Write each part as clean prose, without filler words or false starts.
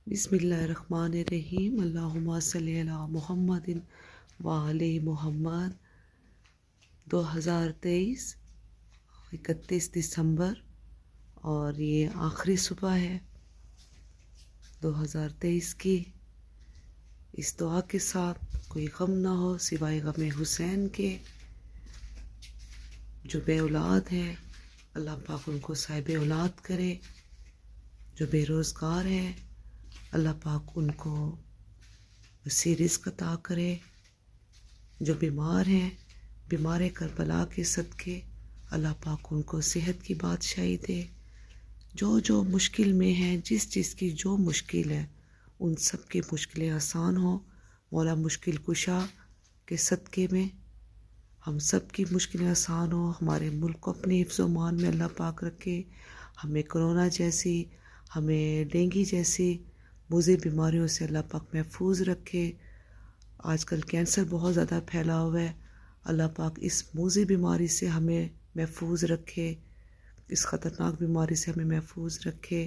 बिस्मिल्लाहिर्रहमानिर्रहीम। अल्लाहुम्मा सल्ली अला मुहम्मदिन व आले मुहम्मद। 2023 31 दिसंबर और ये आखिरी सुबह है 2023 की। इस दुआ के साथ कोई गम ना हो सिवाय गम हुसैन के। जो बे औलाद है अल्लाह पाक उनको साहिब औलाद करे। जो बेरोज़गार है अल्लाह पाक उनको वसी रिज़्क़ अता करे। जो बीमार हैं बीमार करबला के सदके अल्लाह पाक उनको सेहत की बादशाही दे। जो मुश्किल में हैं, जिस चीज़ की जो मुश्किल है उन सब की मुश्किलें आसान हो। मौला मुश्किल कुशा के सदके में हम सब की मुश्किलें आसान हो। हमारे मुल्क को अपने हिफ्ज़ मान में अल्लाह पाक रखे। हमें कोरोना जैसी, हमें डेंगू जैसी मुज़र बीमारियों से अल्लाह पाक महफूज रखे। आजकल कैंसर बहुत ज़्यादा फैला हुआ है। अल्लाह पाक इस मुज़र बीमारी से हमें महफूज रखे, इस ख़तरनाक बीमारी से हमें महफूज रखे।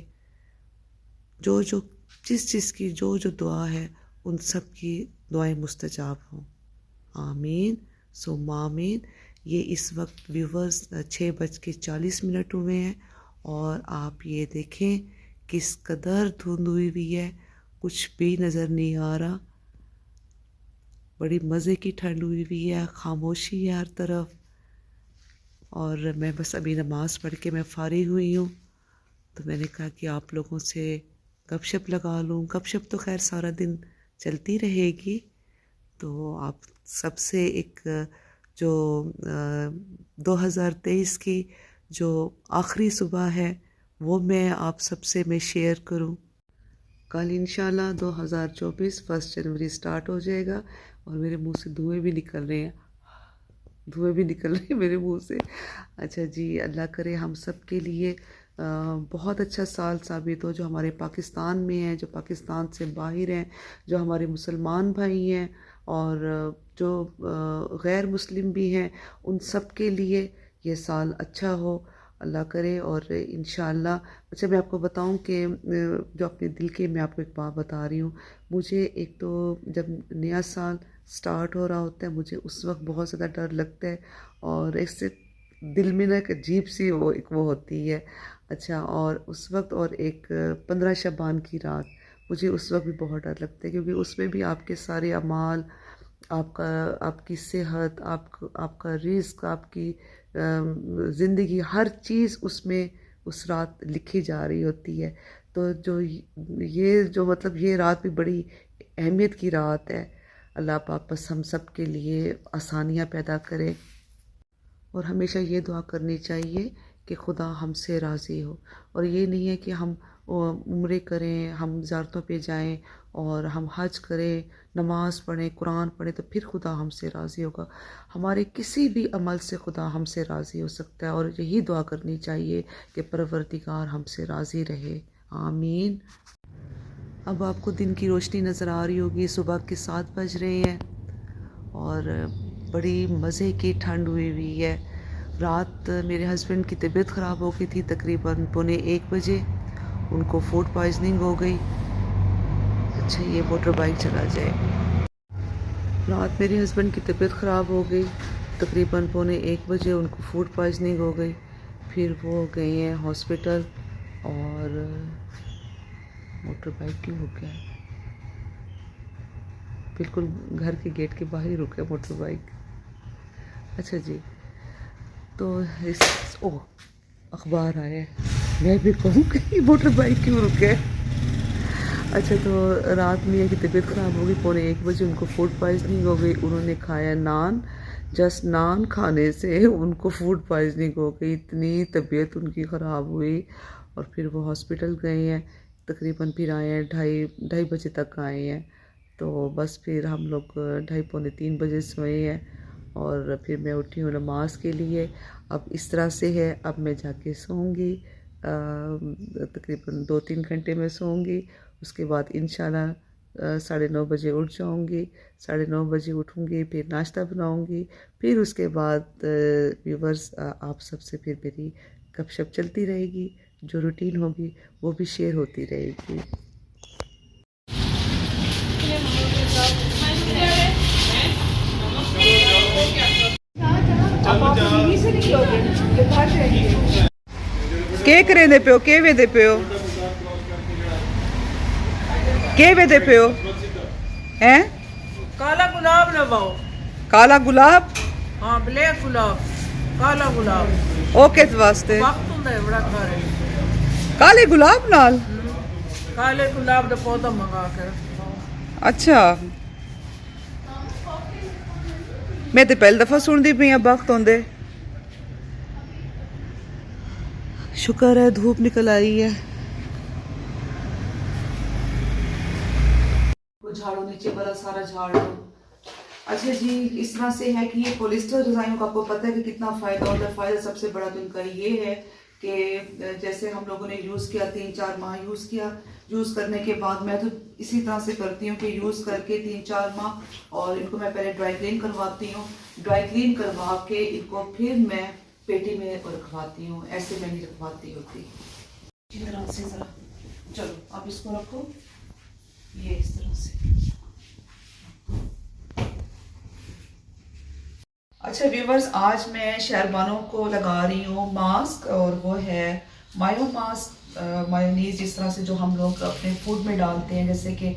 जो जिस चीज़ की जो दुआ है उन सब की दुआएं मुस्तजाब हों। आमीन सुम्मा आमीन। ये इस वक्त व्यूवर्स 6:40 हुए हैं और आप ये देखें किस कदर धुंध हुई हुई है, कुछ भी नज़र नहीं आ रहा। बड़ी मज़े की ठंड हुई हुई है, खामोशी है हर तरफ। और मैं बस अभी नमाज़ पढ़ के मैं फ़ारिग हुई हूँ, तो मैंने कहा कि आप लोगों से गपशप लगा लूँ। गपशप तो खैर सारा दिन चलती रहेगी। तो आप सबसे एक जो 2023 की जो आखिरी सुबह है वो मैं आप सबसे मैं शेयर करूं। कल इंशाल्लाह 2024 1 जनवरी स्टार्ट हो जाएगा और मेरे मुंह से धुएं भी निकल रहे हैं, धुएं भी निकल रहे हैं मेरे मुंह से। अच्छा जी, अल्लाह करे हम सब के लिए बहुत अच्छा साल साबित हो। जो हमारे पाकिस्तान में हैं, जो पाकिस्तान से बाहर हैं, जो हमारे मुसलमान भाई हैं और जो गैर मुस्लिम भी हैं, उन सब के लिए ये साल अच्छा हो अल्लाह करे। और इंशाअल्लाह अच्छा मैं आपको बताऊं कि जो अपने दिल के मैं आपको एक बात बता रही हूँ। मुझे एक तो जब नया साल स्टार्ट हो रहा होता है मुझे उस वक्त बहुत ज़्यादा डर लगता है और इससे दिल में ना एक अजीब सी वो होती है। अच्छा, और उस वक्त और एक 15 शबान की रात, मुझे उस वक्त भी बहुत डर लगता है क्योंकि उसमें भी आपके सारे अमाल, आपका आपकी सेहत, आपका रिस्क, आपकी ज़िंदगी, हर चीज़ उसमें उस रात लिखी जा रही होती है। तो जो ये जो मतलब ये रात भी बड़ी अहमियत की रात है। अल्लाह पाक बस हम सब के लिए आसानियाँ पैदा करे और हमेशा ये दुआ करनी चाहिए कि खुदा हमसे राज़ी हो। और ये नहीं है कि हम उम्रे करें, हम ज़ियारतों पे जाएं और हम हज करें, नमाज़ पढ़ें, कुरान पढ़ें तो फिर खुदा हमसे राज़ी होगा। हमारे किसी भी अमल से खुदा हमसे राज़ी हो सकता है और यही दुआ करनी चाहिए कि परवरदिगार हमसे राज़ी रहे। आमीन। अब आपको दिन की रोशनी नज़र आ रही होगी। सुबह के 7 बज रहे हैं और बड़ी मज़े की ठंड हुई हुई है। रात मेरे हस्बैंड की तबीयत ख़राब हो गई थी, तकरीबन 1:45 बजे उनको फूड पॉइजनिंग हो गई। अच्छा, ये मोटर बाइक चला जाए। रात मेरे हस्बैंड की तबीयत ख़राब हो गई, तकरीबन 1:45 बजे उनको फूड पॉइजनिंग हो गई। फिर वो गए हैं हॉस्पिटल और मोटर बाइक क्यों रुक गया है? बिल्कुल घर के गेट के बाहर ही रुक गया मोटर बाइक। अच्छा जी, तो इस अखबार आए, मैं भी कहूँ कि मोटर बाइक क्यों रुके। अच्छा, तो रात में की तबीयत ख़राब हो गई, 1:45 उनको फूड पॉइजनिंग हो गई। उन्होंने खाया नान, जस्ट नान खाने से उनको फूड पॉइजनिंग हो गई। इतनी तबीयत उनकी ख़राब हुई और फिर वो हॉस्पिटल गए हैं। तकरीबन फिर आए हैं 2:30 तक आए हैं। तो बस फिर हम लोग 2:30-3 बजे सोए हैं और फिर मैं उठी हूँ नमाज के लिए। अब इस तरह से है, अब मैं जाके सोऊंगी, तकरीबन 2-3 घंटे में सोऊंगी। उसके बाद इंशाल्लाह 9:30 बजे उठ जाऊंगी। 9:30 बजे उठूंगी, फिर नाश्ता बनाऊंगी, फिर उसके बाद व्यूवर्स आप सबसे फिर मेरी गपशप चलती रहेगी। जो रूटीन होगी वो भी शेयर होती रहेगी। के करेंदे पियो के वेदे पियो के वेदे पियो हैं काला गुलाब लगाओ। काला गुलाब हाँ ब्लैक गुलाब, काला गुलाब ओ किस वास्ते वक्त ਹੁੰਦਾ ਹੈ ਬੜਾ ਖਾਰੇ। काले गुलाब नाल काले गुलाब ਦਾ ਪੌਦਾ ਮੰਗਾ ਕੇ। अच्छा मैं तो पहली दफा सुनती पई हाँ वक्त होंदे। शुक्र है धूप निकल आई है। झाड़ो नीचे वाला सारा झाड़ लो। अच्छा जी इस तरह से है कि ये पॉलिस्टर रजाइयों का आपको पता है कि कितना फ़ायदा होता है। फ़ायदा सबसे बड़ा तो इनका ये है कि जैसे हम लोगों ने यूज़ किया 3-4 माह यूज़ किया, यूज़ करने के बाद मैं तो इसी तरह से करती हूँ कि यूज़ करके 3-4 माह और इनको मैं पहले ड्राई क्लीन करवाती हूँ। ड्राई क्लीन करवा के इनको फिर मैं पेटी में रखवाती हूँ, ऐसे मैं नहीं रखवाती होती। इस तरह से ज़रा चलो आप इसको रखो ये इस तरह से। अच्छा व्यूवर्स आज मैं शहरबानों को लगा रही हूँ मास्क और वो है मायो मास्क मायोनीज जिस तरह से जो हम लोग अपने फूड में डालते हैं जैसे कि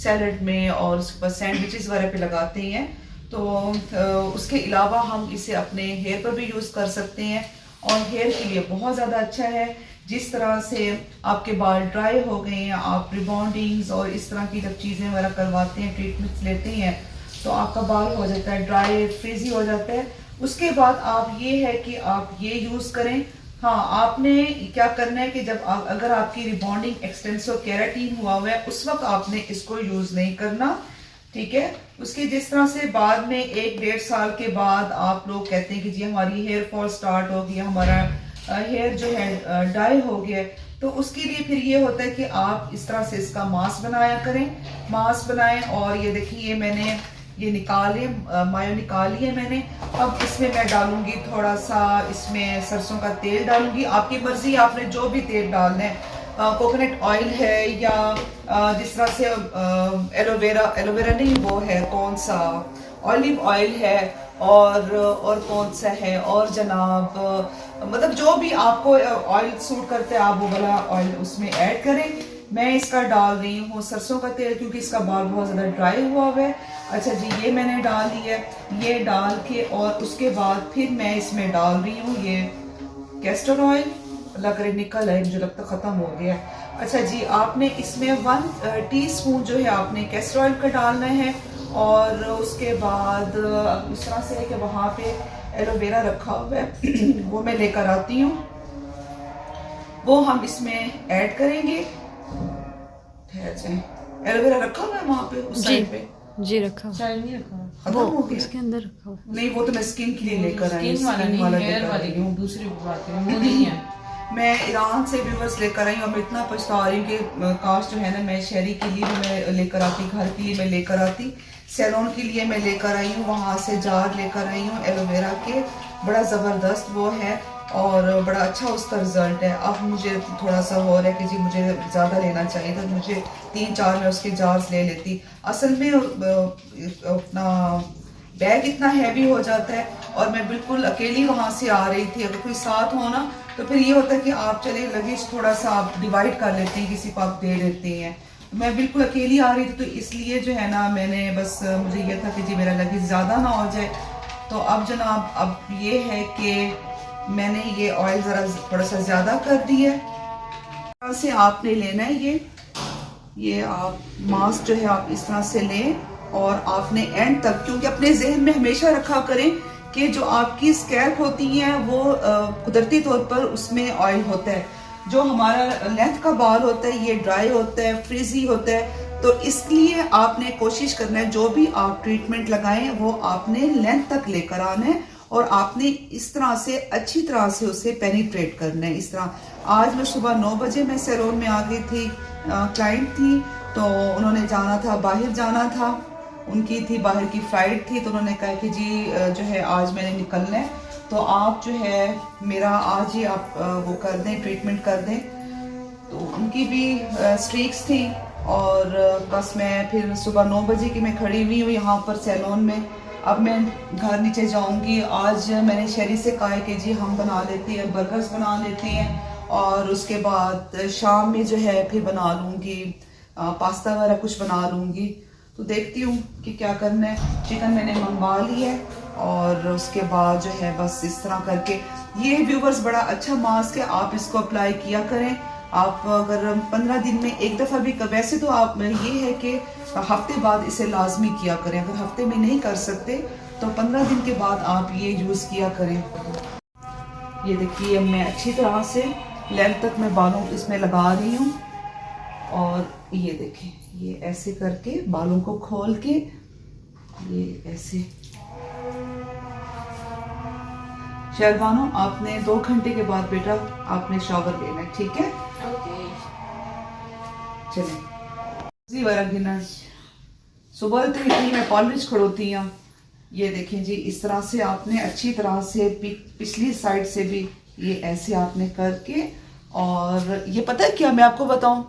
सैलड में और उसके बाद सैंडविचेस वगैरह पे लगाते हैं। तो उसके अलावा हम इसे अपने हेयर पर भी यूज़ कर सकते हैं और हेयर के लिए बहुत ज़्यादा अच्छा है। जिस तरह से आपके बाल ड्राई हो गए हैं, आप रिबॉन्डिंग्स और इस तरह की जब चीज़ें वगैरह करवाते हैं ट्रीटमेंट्स लेते हैं तो आपका बाल हो जाता है ड्राई फ्रीजी हो जाता है। उसके बाद आप ये है कि आप ये यूज़ करें। हाँ आपने क्या करना है कि जब अगर आपकी रिबॉन्डिंग एक्सटेंसो केराटिन हुआ है उस वक्त आपने इसको यूज़ नहीं करना, ठीक है। उसके जिस तरह से बाद में 1-1.5 साल के बाद आप लोग कहते हैं कि जी हमारी हेयर फॉल स्टार्ट हो गया, हमारा हेयर जो है डाई हो गया, तो उसके लिए फिर ये होता है कि आप इस तरह से इसका मास्क बनाया करें। मास्क बनाएं और ये देखिए मैंने ये निकाले मायो निकाली है मैंने। अब इसमें मैं डालूंगी थोड़ा सा इसमें सरसों का तेल डालूंगी, आपकी मर्जी आपने जो भी तेल डालना है। कोकोनट ऑयल है या जिस तरह से एलोवेरा नहीं वो है कौन सा ऑलिव ऑयल है और कौन सा है और जनाब मतलब जो भी आपको ऑयल सूट करते हैं आप वो वाला ऑयल उसमें ऐड करें। मैं इसका डाल रही हूँ सरसों का तेल क्योंकि इसका बाल बहुत ज़्यादा ड्राई हुआ है। अच्छा जी ये मैंने डाल दी है, ये डाल के और उसके बाद फिर मैं इसमें डाल रही हूँ ये कैस्टर ऑयल। अल्लाह करे निकल है, मुझे लगता ख़त्म हो गया है। अच्छा जी आपने इसमें 1 टीस्पून जो है आपने कैस्टर ऑयल का डालना है और उसके बाद इस तरह से है कि वहाँ पे एलोवेरा रखा हुआ है वो मैं लेकर आती हूँ, वो हम इसमें ऐड करेंगे। एलोवेरा रखा हुआ है वहाँ पे उस साइड पे जी रखा शायद नहीं रखा, खत्म हो गया उसके अंदर रखा हुआ। नहीं वो तो मैं स्किन के लिए लेकर आई स्किन वाला नहीं हेयर वाली हूँ, दूसरी बात है वो नहीं है। मैं ईरान से व्यूवर्स लेकर आई हूँ। मैं इतना पछता रही हूँ कि काश जो है ना मैं शहरी के लिए भी मैं लेकर आती, घर के लिए मैं लेकर आती, सैलून के लिए मैं लेकर आई हूँ, वहाँ से जार लेकर आई हूँ एलोवेरा के, बड़ा ज़बरदस्त वो है और बड़ा अच्छा उसका रिजल्ट है। अब मुझे थोड़ा सा हो रहा है कि जी मुझे ज़्यादा लेना चाहिए था, मुझे 3-4 में उसके जार्स ले लेती। असल में अपना बैग इतना हैवी हो जाता है और मैं बिल्कुल अकेली वहाँ से आ रही थी। अगर कोई साथ हो ना तो फिर ये होता है कि आप चले लगेज थोड़ा सा आप डिवाइड कर लेते हैं, किसी को आप दे देते हैं। मैं बिल्कुल अकेली आ रही थी तो इसलिए जो है ना मैंने बस मुझे ये था कि जी मेरा लगेज ज़्यादा ना हो जाए। तो अब जनाब अब ये है कि मैंने ये ऑयल ज़रा थोड़ा सा ज़्यादा कर दी है। इस तरह से आपने लेना है ये आप मास्क जो है आप इस तरह से लें और आपने एंड तक, क्योंकि अपने जहन में हमेशा रखा करें कि जो आपकी स्कैल्प होती है वो कुदरती तौर पर उसमें ऑयल होता है। जो हमारा लेंथ का बाल होता है ये ड्राई होता है, फ्रीजी होता है। तो इसलिए आपने कोशिश करना है जो भी आप ट्रीटमेंट लगाएं वो आपने लेंथ तक लेकर आना है और आपने इस तरह से अच्छी तरह से उसे पेनिट्रेट करना है। इस तरह आज मैं सुबह 9 बजे मैं सैलून में आ गई थी, क्लाइंट थी तो उन्होंने जाना था, बाहर जाना था, उनकी थी बाहर की फ्लाइट थी, तो उन्होंने कहा कि जी जो है आज मैंने निकलना है तो आप जो है मेरा आज ही आप वो कर दें, ट्रीटमेंट कर दें। तो उनकी भी स्ट्रीक्स थी और बस मैं फिर सुबह 9 बजे की मैं खड़ी हुई हूँ यहाँ पर सैलून में। अब मैं घर नीचे जाऊंगी। आज मैंने शरी से कहा है कि जी हम बना लेते हैं, बर्गर्स बना लेते हैं और उसके बाद शाम में जो है फिर बना लूँगी पास्ता वगैरह कुछ बना लूँगी। तो देखती हूँ कि क्या करना है। चिकन मैंने मंगवा ली है और उसके बाद जो है बस इस तरह करके, ये व्यूवर्स बड़ा अच्छा मास्क है, आप इसको अप्लाई किया करें। आप अगर 15 दिन में एक दफ़ा भी, वैसे तो आप ये है कि हफ्ते बाद इसे लाजमी किया करें, अगर हफ्ते में नहीं कर सकते तो 15 दिन के बाद आप ये यूज़ किया करें। ये देखिए मैं अच्छी तरह से लेंथ तक मैं बालों इसमें लगा रही हूँ और ये देखें, ये ऐसे करके बालों को खोल के ये ऐसे। शहरबानो, आपने 2 घंटे के बाद बेटा आपने शावर लेना है, ठीक है? चलें जी वरक गिना सुबह तो इतनी मैं पॉलिश खड़ोती हूँ। ये देखें जी, इस तरह से आपने अच्छी तरह से पिछली साइड से भी ये ऐसे आपने करके, और ये पता है क्या मैं आपको बताऊं,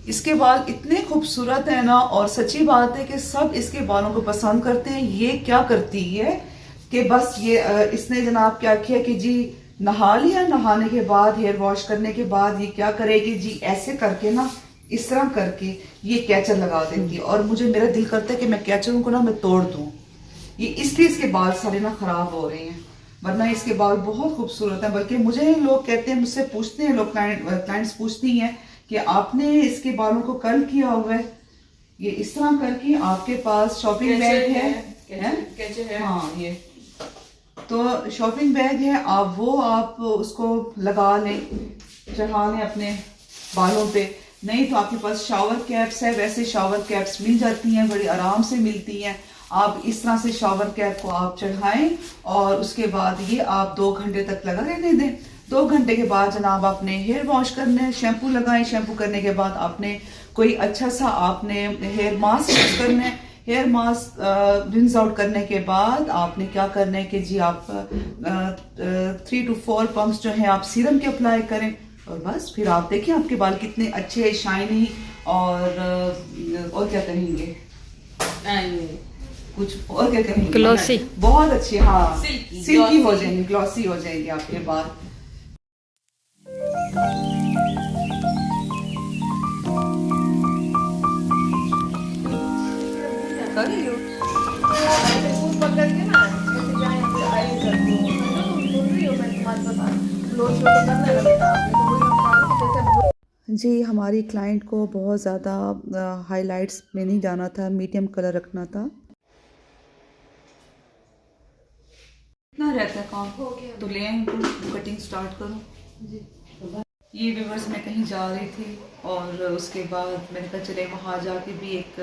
इसके बाल इतने खूबसूरत है ना, और सच्ची बात है कि सब इसके बालों को पसंद करते हैं। ये क्या करती है कि बस ये इसने जनाब क्या किया कि जी नहा लिया, नहाने के बाद हेयर वॉश करने के बाद ये क्या करेगी जी, ऐसे करके ना इस तरह करके ये कैचर लगा देती है। और मुझे मेरा दिल करता है कि मैं कैचरों को ना मैं तोड़ दूं। ये इसलिए इसके बाल सारे ना खराब हो रहे हैं, वरना इसके बाल बहुत खूबसूरत हैं। बल्कि मुझे लोग कहते हैं, मुझसे पूछते हैं लोग, क्लाइंट्स पूछती हैं कि आपने इसके बालों को कर्ल किया हुआ है। ये इस तरह करके आपके पास शॉपिंग बैग है, हाँ ये तो शॉपिंग बैग है, आप उसको लगा लें, चढ़ा लें अपने बालों पे। नहीं तो आपके पास शावर कैप्स है, वैसे शावर कैप्स मिल जाती हैं, बड़ी आराम से मिलती हैं। आप इस तरह से शावर कैप को आप चढ़ाएं और उसके बाद ये आप 2 घंटे तक लगा रहने दें। 2 घंटे के बाद जनाब आपने हेयर वॉश करना है, शैम्पू लगाएं। शैम्पू करने के बाद आपने कोई अच्छा सा आपने हेयर मास्क यूज करना है। हेयर मास्क रिंस आउट करने के बाद आपने क्या करना है कि जी आप 3 to 4 पंप्स जो है आप सीरम के अप्लाई करें, और बस फिर आप देखिए आपके बाल कितने अच्छे शाइनी और क्या कहेंगे, कुछ और क्या कहेंगे, ग्लॉसी, बहुत अच्छे, हाँ सिल्की हो जाएंगे, ग्लॉसी हो जाएंगे आपके बाल। जी हमारी क्लाइंट को बहुत ज़्यादा हाइलाइट्स में नहीं जाना था, मीडियम कलर रखना था। इतना रहता है काम, तो ले आए कटिंग स्टार्ट करो। ये व्यूवर्स मैं कहीं जा रही थी और उसके बाद मैंने कहा चले वहाँ जाके भी एक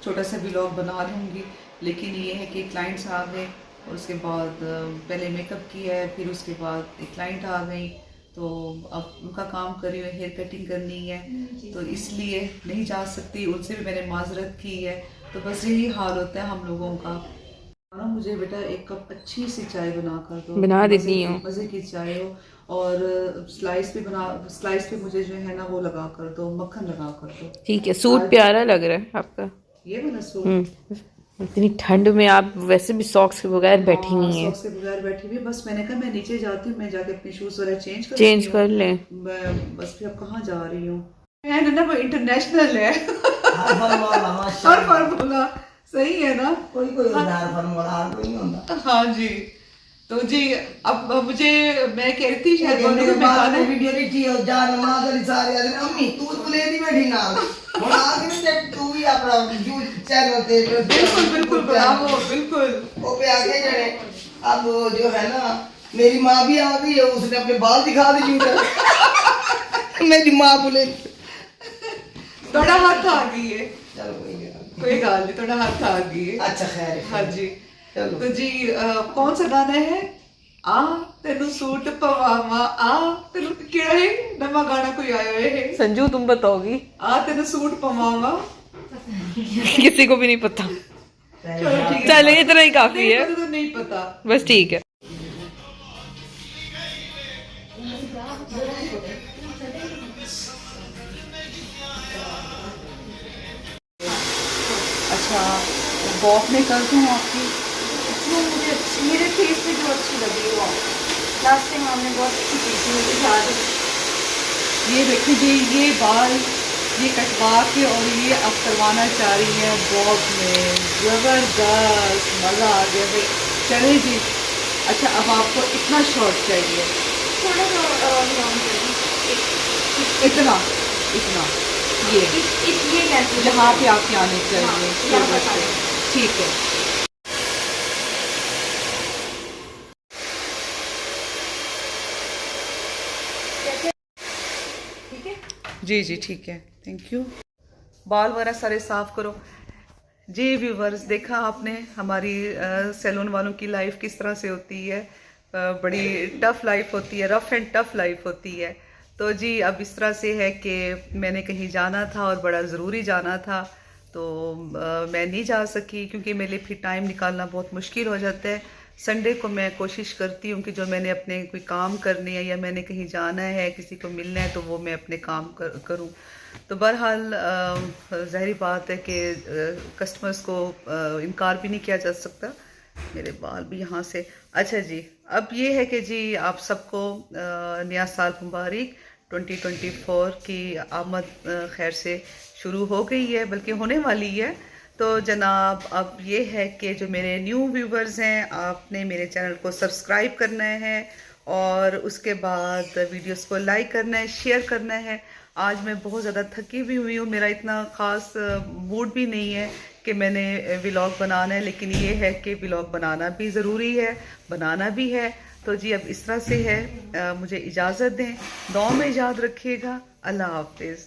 छोटा सा व्लॉग बना लूँगी। लेकिन ये है कि क्लाइंट्स आ गए और उसके बाद पहले मेकअप किया है, फिर उसके बाद एक क्लाइंट आ गई, तो अब उनका काम करी हुई, हेयर कटिंग करनी है, तो इसलिए नहीं जा सकती। उनसे भी मैंने माजरत की है। तो बस यही हाल होता है हम लोगों का। मुझे बेटा 1 कप अच्छी सी चाय बना कर दो, बना देती हूँ, मज़े की चाय हो, और स्लाइस पे मुझे जो है ना वो लगा कर दो, मक्खन लगा कर दो। ठीक है। सूट प्यारा लग रहा है आपका, ये वाला सूट। इतनी ठंड में आप वैसे भी सॉक्स के बगैर बैठी नहीं है। सॉक्स के बगैर बैठी हुई, बस मैंने कहा मैं नीचे जाती हूँ, मैं जाके अपने शूज वगैरह चेंज कर लें। बस फिर अब कहाँ जा रही हूँ, है ना वो इंटरनेशनल है। हर फार्मूला सही है ना, कोई फार्मूला कोई नहीं होता। हाँ जी, तो जी अब मुझे, मैं कह रही थी शायद वीडियो देखी और जान नमाज वाली सारे अम्मी तू तो ले दी बैठी ना और आगे में तू भी अपना चैनल पे बिल्कुल ब्रावो, बिल्कुल वो पे आगे जाने। अब जो है ना मेरी माँ भी आ गई है, उसने अपने बाल दिखा दी। मेरी माँ बोले थोड़ा हाथ आ गई है, चलो कोई गाल नहीं, थोड़ा हाथ आ गई है। अच्छा खैर, हाँ जी। तो जी कौन सा गाना है? आ तेनू सूट पवावा, आ तेनू क्या है नवा गाना कोई आया है? संजू तुम बताओगी। आ तेनू सूट पवावा, किसी को भी नहीं पता। चलो ठीक है, चले इतना ही काफी है, तो नहीं पता, बस ठीक है। अच्छा वॉक में करती हूँ आपकी मेरे फेस पे जो अच्छी लगी वो लास्ट टाइम हमने बहुत अच्छी की थी, मुझे याद है। ये देखिए जी, ये बाल ये कटवा के और ये अब करवाना चाह रही है बॉब में। ज़बरदस्त, मज़ा आ गया भाई। चले जी। अच्छा, अब आपको इतना शॉर्ट चाहिए? थोड़ा सा लॉन्ग इतना इतना ये ये लेंथ जहाँ पे आपके आने चाहिए। हाँ, यहाँ तक आने। ठीक है। ठीक है। जी जी ठीक है, थैंक यू। बाल वगैरह सारे साफ करो। जी व्यूवर्स, देखा आपने हमारी सैलून वालों की लाइफ किस तरह से होती है। बड़ी टफ़ लाइफ होती है, रफ़ एंड टफ़ लाइफ होती है। तो जी अब इस तरह से है कि मैंने कहीं जाना था और बड़ा ज़रूरी जाना था, तो मैं नहीं जा सकी क्योंकि मेरे लिए फिर टाइम निकालना बहुत मुश्किल हो जाता है। संडे को मैं कोशिश करती हूँ कि जो मैंने अपने कोई काम करने है या मैंने कहीं जाना है, किसी को मिलना है, तो वो मैं अपने काम करूँ। तो बहरहाल ज़ाहिर बात है कि कस्टमर्स को इनकार भी नहीं किया जा सकता। मेरे बाल भी यहाँ से। अच्छा जी, अब ये है कि जी आप सबको नया साल मुबारक। 2024 की आमद खैर से शुरू हो गई है, बल्कि होने वाली है। तो जनाब अब ये है कि जो मेरे न्यू व्यूवर्स हैं, आपने मेरे चैनल को सब्सक्राइब करना है और उसके बाद वीडियोस को लाइक करना है, शेयर करना है। आज मैं बहुत ज़्यादा थकी भी हुई हूँ, मेरा इतना ख़ास मूड भी नहीं है कि मैंने व्लॉग बनाना है, लेकिन ये है कि व्लॉग बनाना भी ज़रूरी है, बनाना भी है। तो जी अब इस तरह से है, मुझे इजाज़त दें। दुआ में याद रखिएगा। अल्लाह हाफिज़।